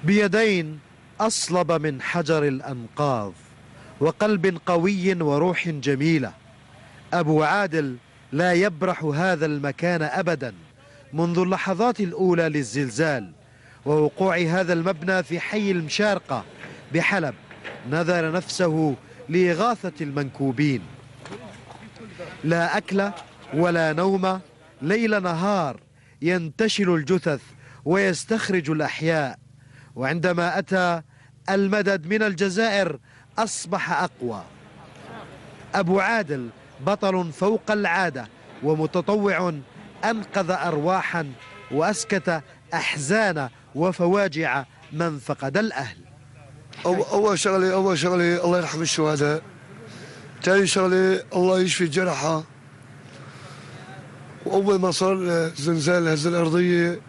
بيدين أصلب من حجر الأنقاض وقلب قوي وروح جميلة، أبو عادل لا يبرح هذا المكان أبدا منذ اللحظات الأولى للزلزال ووقوع هذا المبنى في حي المشارقة بحلب. نذر نفسه لإغاثة المنكوبين، لا أكل ولا نوم، ليل نهار ينتشل الجثث ويستخرج الأحياء. وعندما أتى المدد من الجزائر أصبح أقوى. أبو عادل بطل فوق العادة ومتطوع أنقذ أرواحا وأسكت أحزان وفواجع من فقد الأهل. أول شغلة الله يرحم الشهداء، ثاني شغلة الله يشفي الجرحى. وأول ما صار زلزال هزة الأرضية